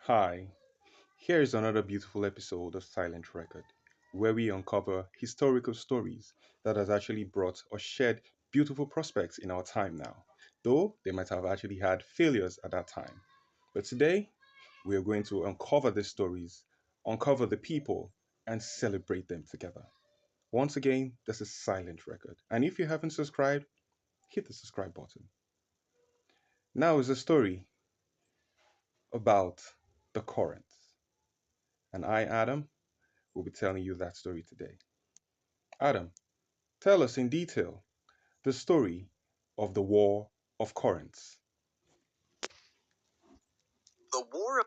Hi, here is another beautiful episode of Silent Record, where we uncover historical stories that has actually brought or shared beautiful prospects in our time now, though they might have actually had failures at that time. But today, we are going to uncover the stories, uncover the people, and celebrate them together. Once again, this is Silent Record, and if you haven't subscribed, hit the subscribe button. Now is a story about the Corinth, and I, Adam, will be telling you that story today. Adam, tell us in detail the story of the War of Corinth. The War of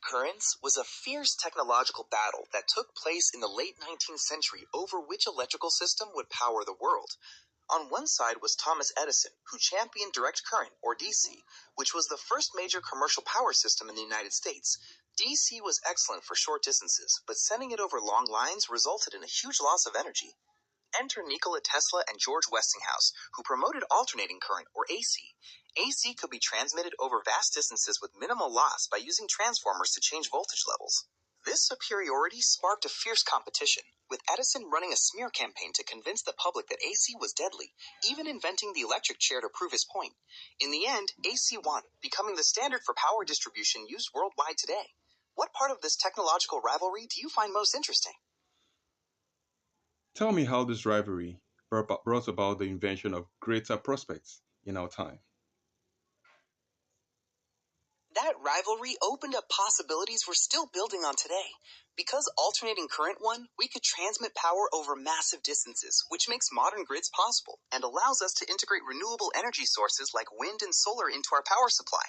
Currents was a fierce technological battle that took place in the late 19th century over which electrical system would power the world. On one side was Thomas Edison, who championed direct current, or DC, which was the first major commercial power system in the United States. DC was excellent for short distances, but sending it over long lines resulted in a huge loss of energy. Enter Nikola Tesla and George Westinghouse, who promoted alternating current, or AC. AC could be transmitted over vast distances with minimal loss by using transformers to change voltage levels. This superiority sparked a fierce competition, with Edison running a smear campaign to convince the public that AC was deadly, even inventing the electric chair to prove his point. In the end, AC won, becoming the standard for power distribution used worldwide today. What part of this technological rivalry do you find most interesting? Tell me how this rivalry brought about the invention of greater prospects in our time. That rivalry opened up possibilities we're still building on today. Because alternating current won, we could transmit power over massive distances, which makes modern grids possible and allows us to integrate renewable energy sources like wind and solar into our power supply.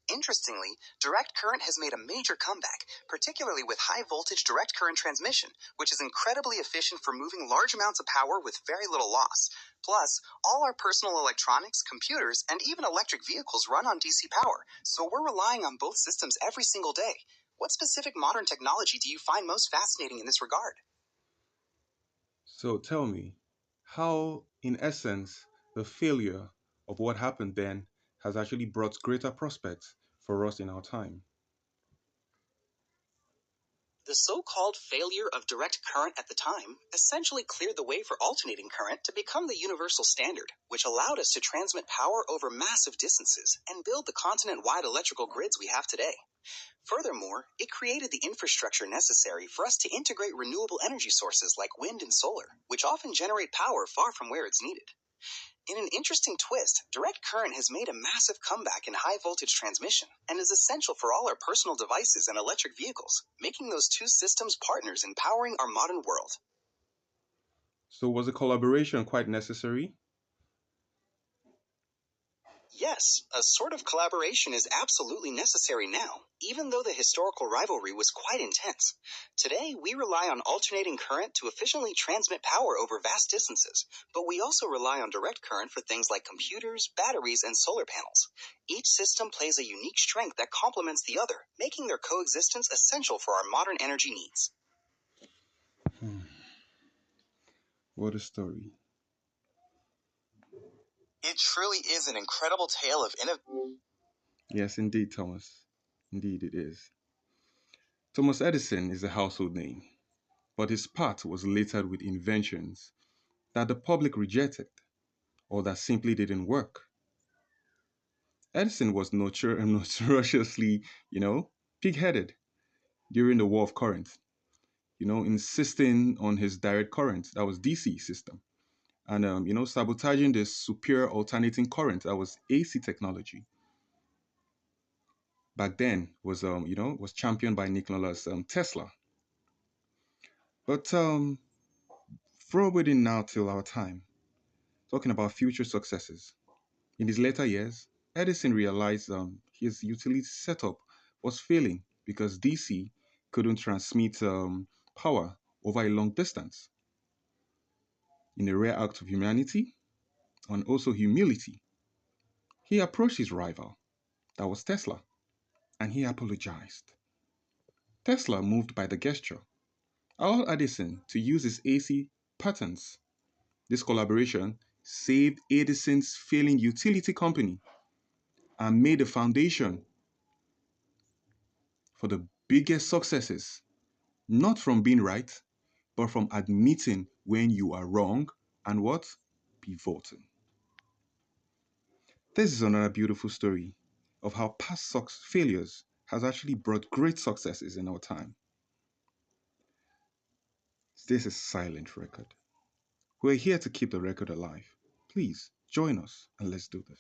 Interestingly, direct current has made a major comeback, particularly with high voltage direct current transmission, which is incredibly efficient for moving large amounts of power with very little loss. Plus, all our personal electronics, computers, and even electric vehicles run on DC power, so we're relying on both systems every single day. What specific modern technology do you find most fascinating in this regard? So tell me how, in essence, the failure of what happened then has actually brought greater prospects for us in our time. The so-called failure of direct current at the time essentially cleared the way for alternating current to become the universal standard, which allowed us to transmit power over massive distances and build the continent-wide electrical grids we have today. Furthermore, it created the infrastructure necessary for us to integrate renewable energy sources like wind and solar, which often generate power far from where it's needed. In an interesting twist, direct current has made a massive comeback in high voltage transmission and is essential for all our personal devices and electric vehicles, making those two systems partners in powering our modern world. So was a collaboration quite necessary? Yes, a sort of collaboration is absolutely necessary now, even though the historical rivalry was quite intense. Today, we rely on alternating current to efficiently transmit power over vast distances, but we also rely on direct current for things like computers, batteries, and solar panels. Each system plays a unique strength that complements the other, making their coexistence essential for our modern energy needs. Hmm, what a story. It truly is an incredible tale of innovation. Yes, indeed, Thomas. Indeed, it is. Thomas Edison is a household name, but his path was littered with inventions that the public rejected or that simply didn't work. Edison was notoriously, pig-headed during the War of Corinth, insisting on his direct current, that was DC system, and, sabotaging the superior alternating current, that was AC technology. Back then was championed by Nikola Tesla. But forwarding now till our time, talking about future successes. In his later years, Edison realized his utility setup was failing because DC couldn't transmit power over a long distance. In a rare act of humanity and also humility, he approached his rival, that was Tesla, and he apologized. Tesla, moved by the gesture, allowed Edison to use his AC patents. This collaboration saved Edison's failing utility company and made the foundation for the biggest successes, not from being right, but from admitting when you are wrong and what? Pivoting. This is another beautiful story of how past failures has actually brought great successes in our time. This is Silent Record. We're here to keep the record alive. Please join us and let's do this.